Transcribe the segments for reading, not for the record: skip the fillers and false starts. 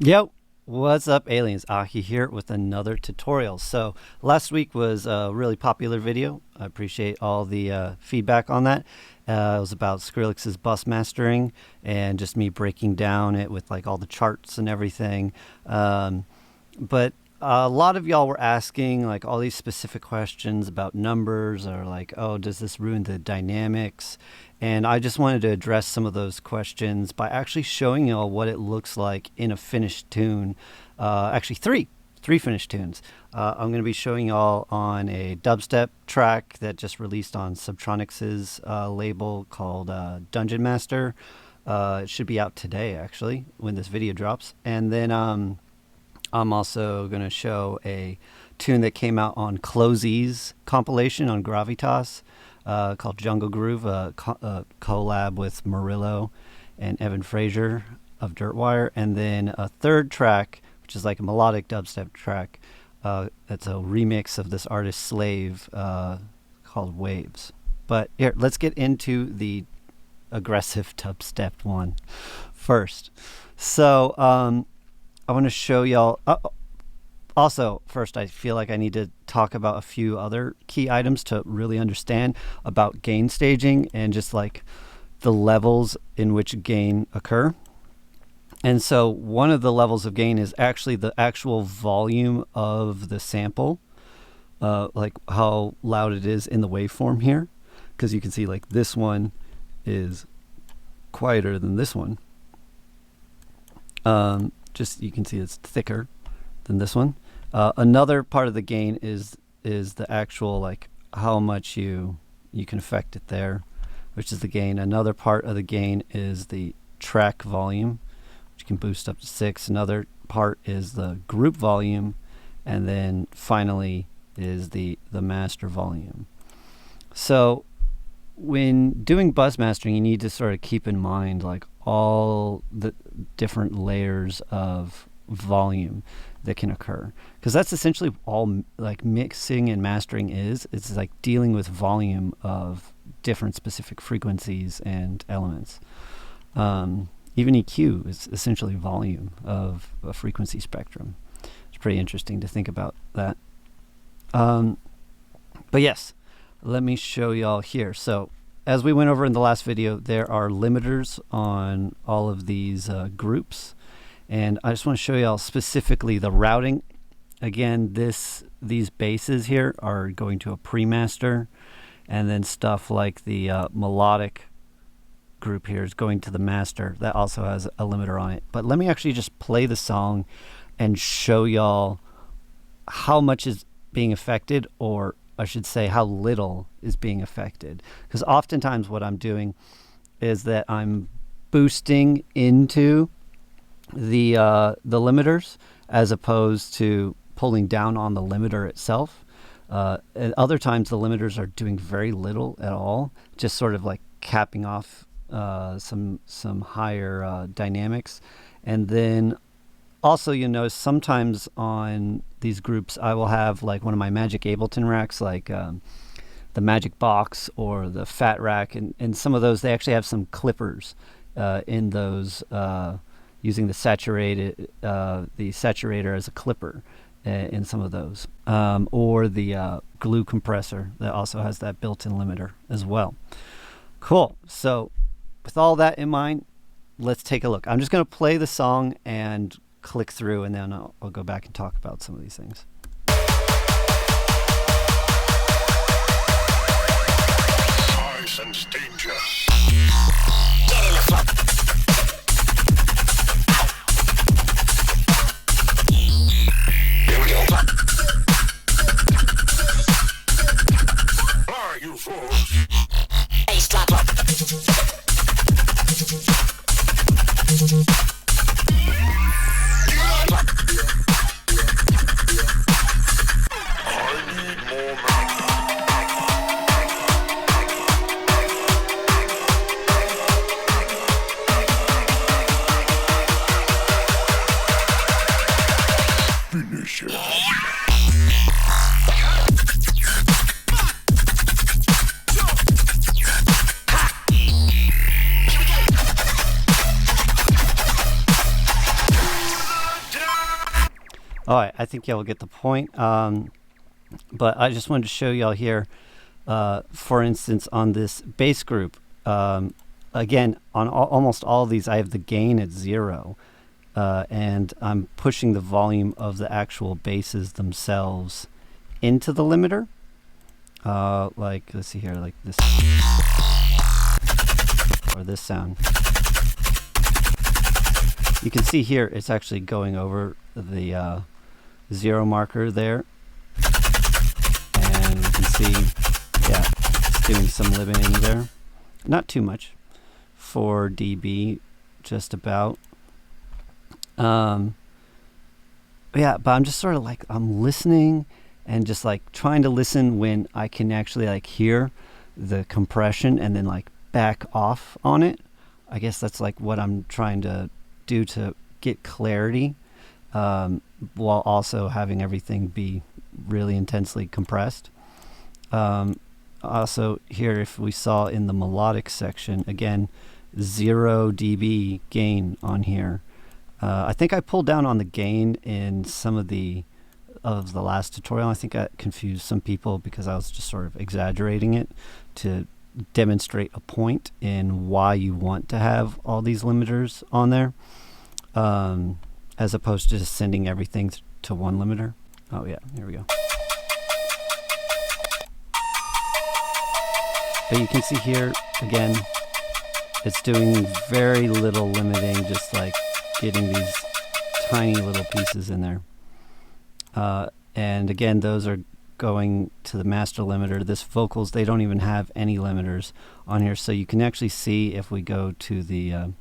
Yo, what's up, aliens? AHEE here with another tutorial. So last week was a really popular video. I appreciate all the feedback on that. It was about Skrillex's bus mastering and just me breaking down it with like all the charts and everything. But a lot of y'all were asking like all these specific questions about numbers, or like, oh, does this ruin the dynamics? And I just wanted to address some of those questions by actually showing y'all what it looks like in a finished tune. Actually, three finished tunes. I'm going to be showing y'all on a dubstep track that just released on Subtronics's label called Dungeon Master. It should be out today, actually, when this video drops. And then I'm also going to show a tune that came out on Clozy's compilation on Gravitas called Jungle Groove, a collab with Murillo and Evan Fraser of Dirtwire. And then a third track, which is like a melodic dubstep track. That's a remix of this artist Slave called Waves. But here, let's get into the aggressive dubstep one first. So I want to show y'all. Also, first, I feel like I need to talk about a few other key items to really understand about gain staging and just like the levels in which gain occur. And so one of the levels of gain is actually the actual volume of the sample, like how loud it is in the waveform here. Because you can see like this one is quieter than this one. Just you can see it's thicker than this one. Another part of the gain is the actual like how much you can affect it there, which is the gain. Another part of the gain is the track volume, which can boost up to 6. Another part is the group volume, and then finally is the master volume. So when doing bus mastering, you need to sort of keep in mind like all the different layers of volume that can occur, because that's essentially all like mixing and mastering is. It's like dealing with volume of different specific frequencies and elements. Even EQ is essentially volume of a frequency spectrum. It's pretty interesting to think about that. But yes, let me show y'all here. So as we went over in the last video, there are limiters on all of these groups. And I just want to show y'all specifically the routing. Again, these bases here are going to a pre-master, and then stuff like the melodic group here is going to the master. That also has a limiter on it. But let me actually just play the song and show y'all how much is being affected, or I should say how little is being affected. Because oftentimes what I'm doing is that I'm boosting into the limiters as opposed to pulling down on the limiter itself. At other times the limiters are doing very little at all, just sort of like capping off some higher dynamics. And then also you'll notice sometimes on these groups I will have like one of my Magic Ableton racks, like the Magic Box or the Fat Rack, and some of those they actually have some clippers in those, using the saturator as a clipper in some of those, or the glue compressor that also has that built-in limiter as well. Cool. So with all that in mind, let's take a look. I'm just going to play the song and click through, and then I'll go back and talk about some of these things. I sense danger. Get in the flock. Here we go. Are you fools? Ace slap lock. All right, I think y'all get the point. But I just wanted to show y'all here, for instance, on this bass group. Again, on almost all of these, I have the gain at 0. And I'm pushing the volume of the actual basses themselves into the limiter. Like, let's see here, like this, or this sound. You can see here, it's actually going over the 0 marker there. And you can see, yeah, it's doing some limiting there. Not too much. 4 dB, just about. Yeah, but I'm just sort of like, I'm listening and just like trying to listen when I can actually like hear the compression and then like back off on it. I guess that's like what I'm trying to do to get clarity, while also having everything be really intensely compressed. Also here, if we saw in the melodic section, again, 0 dB gain on here. I think I pulled down on the gain in some of the last tutorial. I think I confused some people because I was just sort of exaggerating it to demonstrate a point in why you want to have all these limiters on there, as opposed to just sending everything to one limiter. Oh yeah, here we go. But you can see here, again, it's doing very little limiting, just like getting these tiny little pieces in there. And again, those are going to the master limiter. This vocals, they don't even have any limiters on here. So you can actually see, if we go to the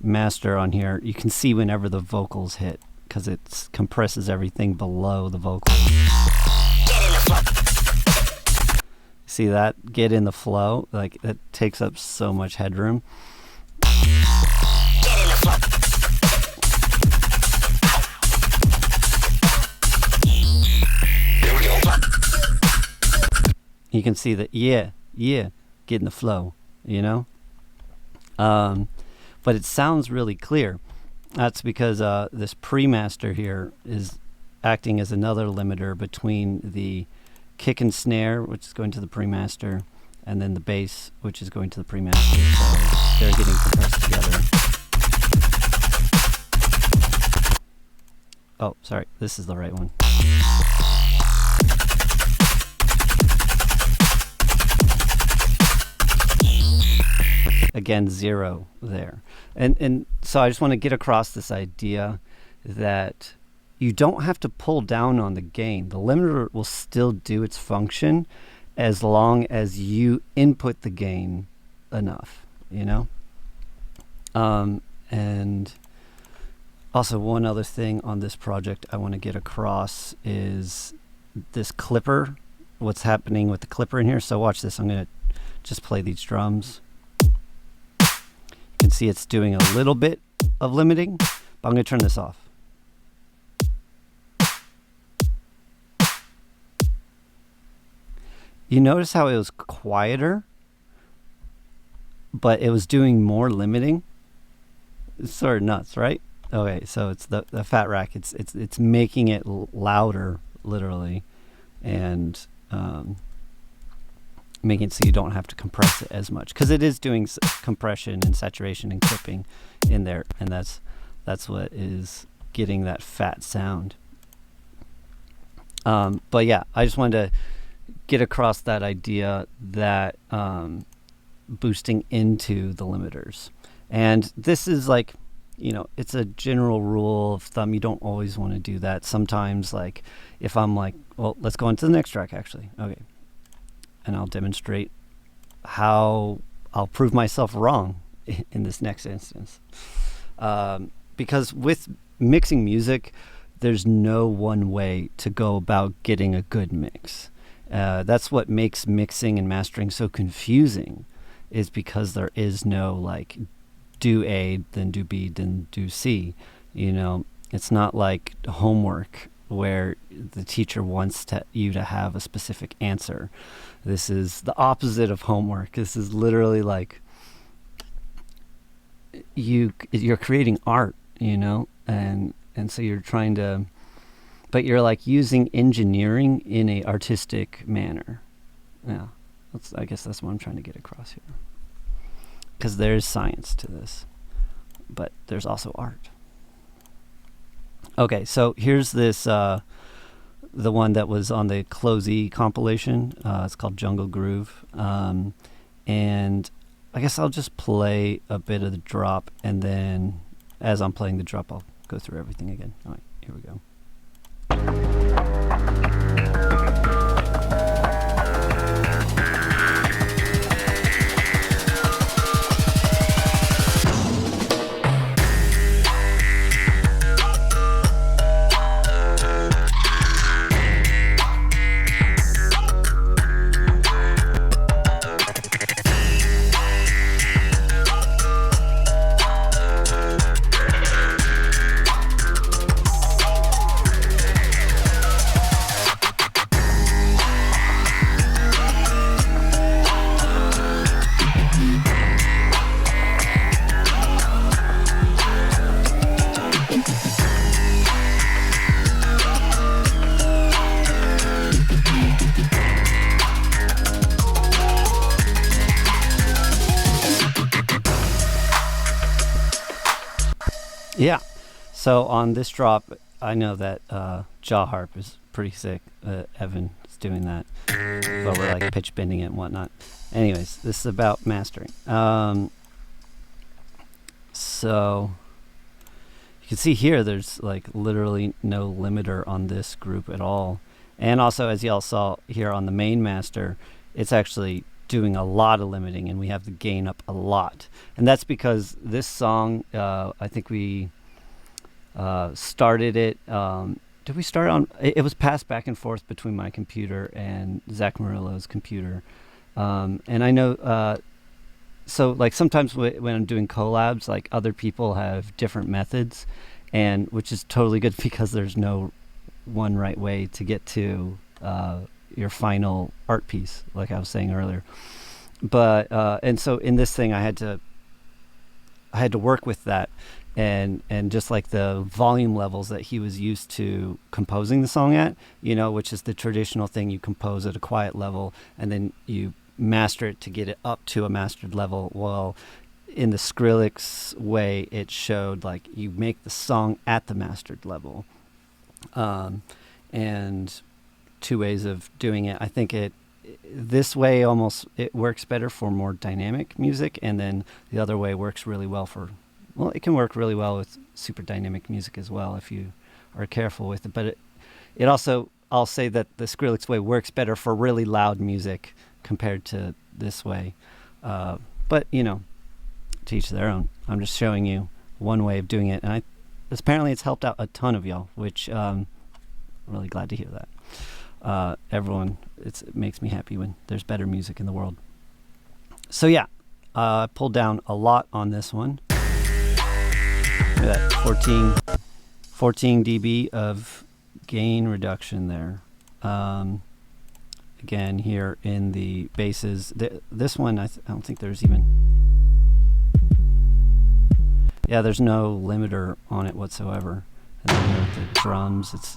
master on here, you can see whenever the vocals hit, because it compresses everything below the vocals. See that? Get in the flow. Like, it takes up so much headroom. You can see that, yeah, get in the flow, you know? But it sounds really clear. That's because this pre-master here is acting as another limiter between the kick and snare, which is going to the pre-master, and then the bass, which is going to the pre-master. So they're getting compressed together. Oh, sorry, this is the right one. Again, 0 there. And so I just want to get across this idea that you don't have to pull down on the gain. The limiter will still do its function as long as you input the gain enough, you know? And also, one other thing on this project I want to get across is this clipper, what's happening with the clipper in here. So watch this. I'm going to just play these drums. You can see it's doing a little bit of limiting, but I'm going to turn this off. You notice how it was quieter, but it was doing more limiting? It's sort of nuts, right? Okay, so it's the fat rack. It's making it louder, literally, and making it so you don't have to compress it as much, because it is doing compression and saturation and clipping in there, and that's what is getting that fat sound. But yeah, I just wanted to get across that idea that boosting into the limiters, and this is like, you know, it's a general rule of thumb. You don't always want to do that. Sometimes, like, if I'm like, well, let's go into the next track, actually. Okay. And I'll demonstrate how I'll prove myself wrong in this next instance. Because with mixing music, there's no one way to go about getting a good mix. That's what makes mixing and mastering so confusing, is because there is no, like, do A, then do B, then do C. You know, it's not like homework where the teacher wants you to have a specific answer. This is the opposite of homework. This is literally like you're creating art, you know, and and so you're trying to, but you're like using engineering in a artistic manner. Yeah, I guess that's what I'm trying to get across here. Because there's science to this, but there's also art. Okay, so here's this, the one that was on the Closey compilation. It's called Jungle Groove. And I guess I'll just play a bit of the drop, and then as I'm playing the drop, I'll go through everything again. All right, here we go. Yeah. So on this drop, I know that jaw harp is pretty sick. Evan is doing that, but we're like pitch bending it and whatnot. Anyways, this is about mastering. So you can see here, there's like literally no limiter on this group at all. And also, as y'all saw here on the main master, it's actually doing a lot of limiting, and we have the gain up a lot. And that's because this song, I think we started it. Did we start on? It was passed back and forth between my computer and Zach Murillo's computer. And I know, so like sometimes when I'm doing collabs, like other people have different methods, and which is totally good because there's no one right way to get to your final art piece, like I was saying earlier. But and so in this thing, I had to work with that, and just like the volume levels that he was used to composing the song at, which is the traditional thing. You compose at a quiet level, and then you master it to get it up to a mastered level. Well, in the Skrillex way, it showed like you make the song at the mastered level, and two ways of doing it. I think this way almost it works better for more dynamic music, and then the other way works really well for, well, it can work really well with super dynamic music as well if you are careful with it. But it also, I'll say that the Skrillex way works better for really loud music compared to this way. But to each their own. I'm just showing you one way of doing it, and apparently it's helped out a ton of y'all, which I'm really glad to hear that. Everyone, it makes me happy when there's better music in the world. So yeah, I pulled down a lot on this one. Look at that, 14 dB of gain reduction there. Again, here in the basses, this one I don't think there's even. Yeah, there's no limiter on it whatsoever. And then here with the drums, it's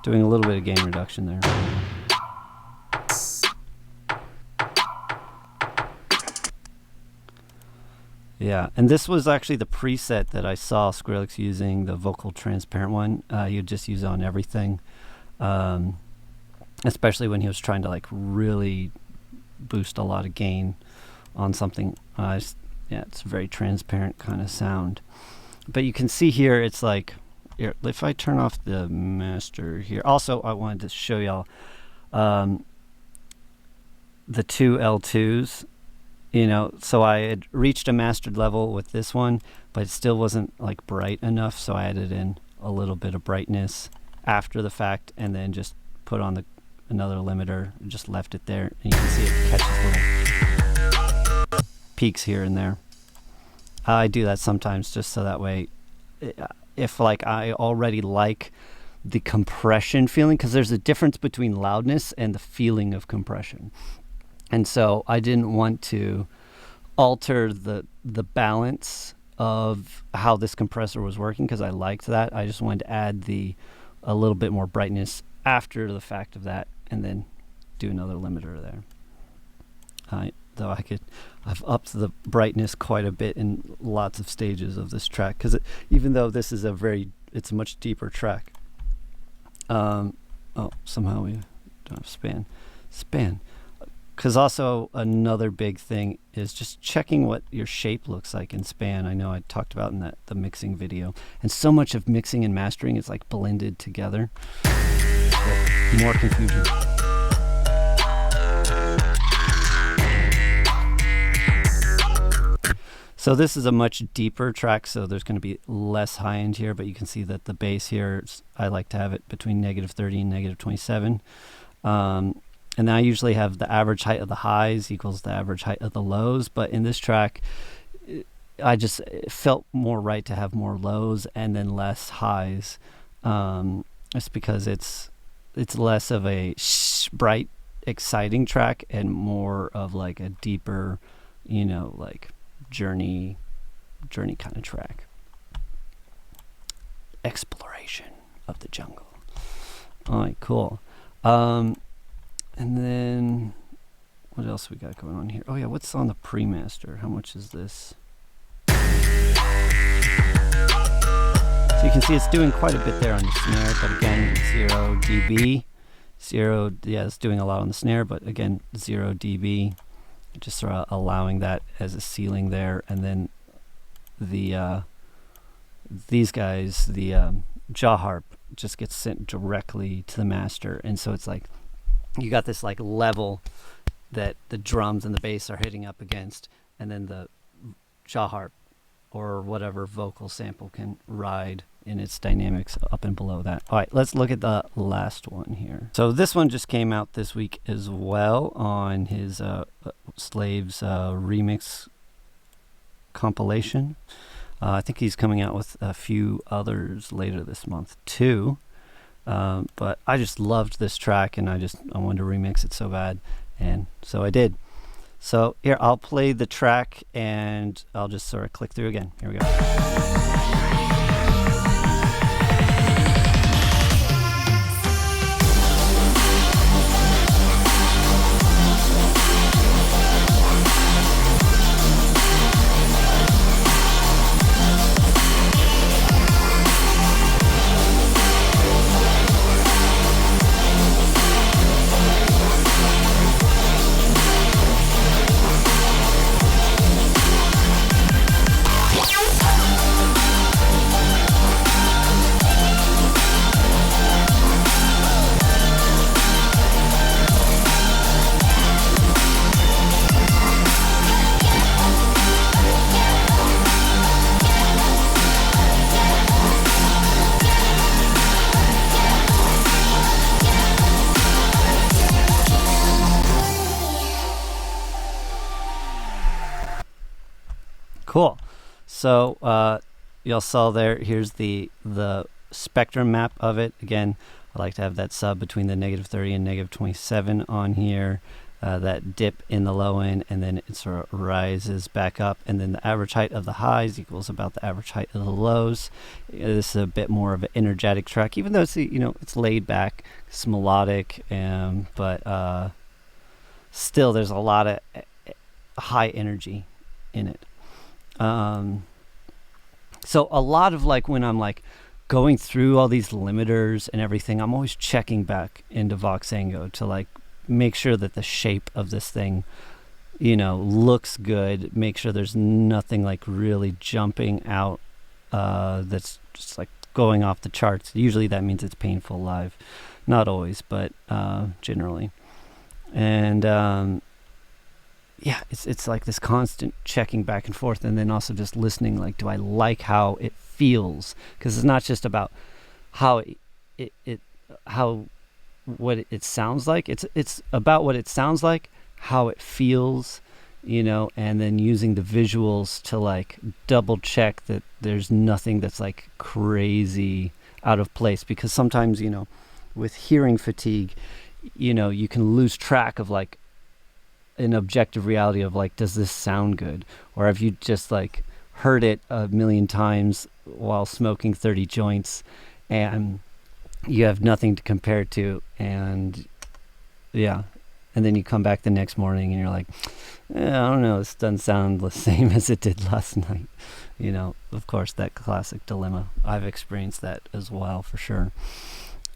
doing a little bit of gain reduction there. Yeah, and this was actually the preset that I saw Skrillex using, the vocal transparent one. He'd just use it on everything, especially when he was trying to like really boost a lot of gain on something. Yeah, it's a very transparent kind of sound. But you can see here, it's like, here, if I turn off the master here. Also, I wanted to show y'all the two L2s. So I had reached a mastered level with this one, but it still wasn't like bright enough. So I added in a little bit of brightness after the fact, and then just put on another limiter and just left it there. And you can see it catches little peaks here and there. I do that sometimes just so that way, if like I already like the compression feeling, because there's a difference between loudness and the feeling of compression. And so I didn't want to alter the balance of how this compressor was working because I liked that. I just wanted to add a little bit more brightness after the fact of that, and then do another limiter there. Though I've upped the brightness quite a bit in lots of stages of this track because even though this is it's a much deeper track. Somehow we don't have span. Because also another big thing is just checking what your shape looks like in span. I know I talked about in the mixing video, and so much of mixing and mastering is like blended together. So more confusion. So this is a much deeper track, so there's going to be less high end here, but you can see that the bass here, I like to have it between -30 and -27. And I usually have the average height of the highs equals the average height of the lows, but in this track, it felt more right to have more lows and then less highs. It's because it's less of a bright, exciting track and more of like a deeper, like journey kind of track. Exploration of the jungle. All right, cool. And then what else we got going on here? Oh yeah, what's on the pre-master? How much is this? So you can see it's doing quite a bit there on the snare, but again, 0 dB. It's doing a lot on the snare, but again, 0 dB. Just sort of allowing that as a ceiling there, and then these guys, the jaw harp just gets sent directly to the master, and so it's like you got this like level that the drums and the bass are hitting up against, and then the jaw harp or whatever vocal sample can ride in its dynamics up and below that. All right, let's look at the last one here. So this one just came out this week as well on his Slaves remix compilation. I think he's coming out with a few others later this month too. But I just loved this track, and I wanted to remix it so bad, and so I did. So here, I'll play the track, and I'll just sort of click through again. Here we go. Cool. So y'all saw there, here's the spectrum map of it. Again, I like to have that sub between the -30 and -27 on here, that dip in the low end, and then it sort of rises back up, and then the average height of the highs equals about the average height of the lows. This is a bit more of an energetic track, even though it's it's laid back, it's melodic, but still there's a lot of high energy in it. So a lot of like when I'm like going through all these limiters and everything, I'm always checking back into Voxengo to like make sure that the shape of this thing, looks good. Make sure there's nothing like really jumping out that's just like going off the charts. Usually that means it's painful live. Not always, but generally. And it's like this constant checking back and forth, and then also just listening, like, do I like how it feels? Because it's not just about how what it sounds like. It's about what it sounds like, how it feels, and then using the visuals to like double check that there's nothing that's like crazy out of place. Because sometimes, with hearing fatigue, you can lose track of like an objective reality of like, does this sound good, or have you just like heard it a million times while smoking 30 joints, and you have nothing to compare it to. And yeah, and then you come back the next morning and you're like, I don't know, this doesn't sound the same as it did last night. You know, of course, that classic dilemma. I've experienced that as well, for sure.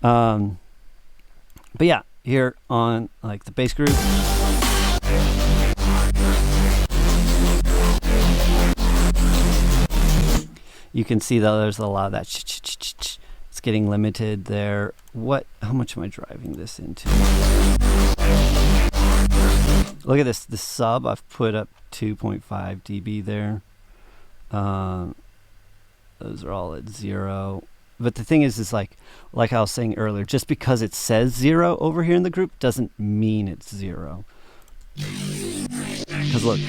But yeah, here on like the bass group, you can see that there's a lot of that. It's getting limited there. How much am I driving this into? Look at this. The sub, I've put up 2.5 dB there. Those are all at 0. But the thing is like I was saying earlier, just because it says 0 over here in the group doesn't mean it's 0. Because look,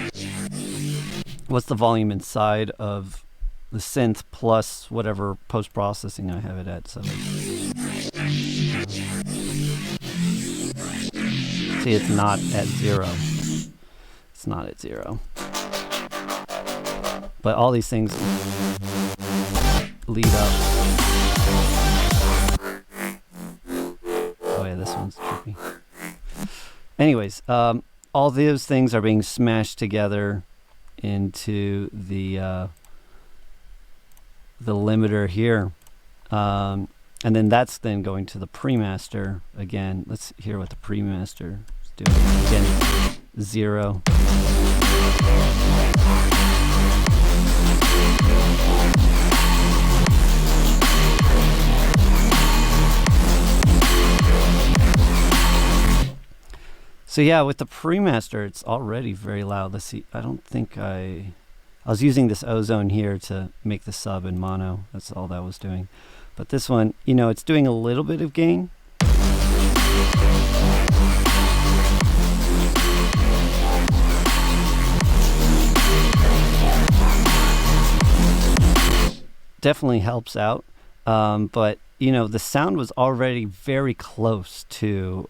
what's the volume inside of the synth plus whatever post-processing I have it at? So see, it's not at 0. It's not at 0. But all these things lead up. Oh yeah, this one's trippy. Anyways, all those things are being smashed together into the limiter here. And then that's then going to the pre-master. Again, let's hear what the pre-master is doing. Again, 0. So yeah, with the pre-master, it's already very loud. Let's see. I don't think I was using this ozone here to make the sub in mono. That's all that was doing. But this one, you know, it's doing a little bit of gain. Definitely helps out. But, you know, the sound was already very close to,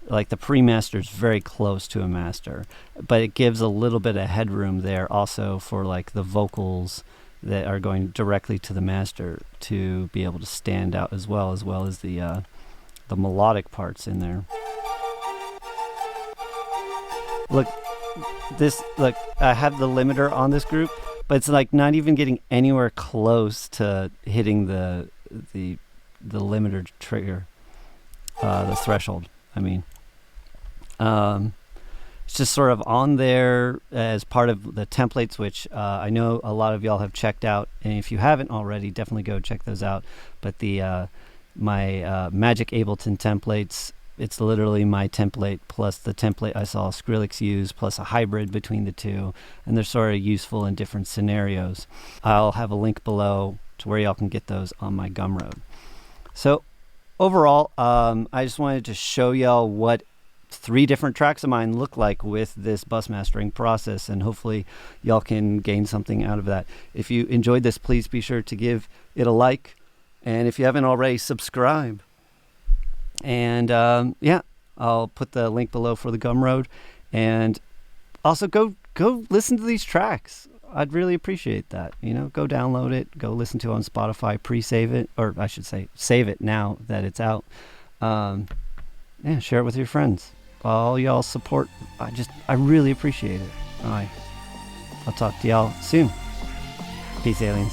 like the pre-master is very close to a master. But it gives a little bit of headroom there also for like the vocals that are going directly to the master to be able to stand out as well as the melodic parts in there. Look, I have the limiter on this group, but it's like not even getting anywhere close to hitting the limiter trigger, the threshold. I mean, it's just sort of on there as part of the templates, which I know a lot of y'all have checked out, and if you haven't already, definitely go check those out. But the my Magic Ableton templates, it's literally my template plus the template I saw Skrillex use plus a hybrid between the two, and they're sort of useful in different scenarios. I'll have a link below to where y'all can get those on my Gumroad. So overall, I just wanted to show y'all what 3 different tracks of mine look like with this bus mastering process, and hopefully y'all can gain something out of that. If you enjoyed this, please be sure to give it a like, and if you haven't already, subscribe. And yeah, I'll put the link below for the Gumroad, and also go listen to these tracks. I'd really appreciate that. You know, go download it, go listen to it on Spotify, pre-save it, or I should say save it now that it's out. Yeah, share it with your friends. All y'all support, I really appreciate it. All right, I'll talk to y'all soon. Peace, aliens.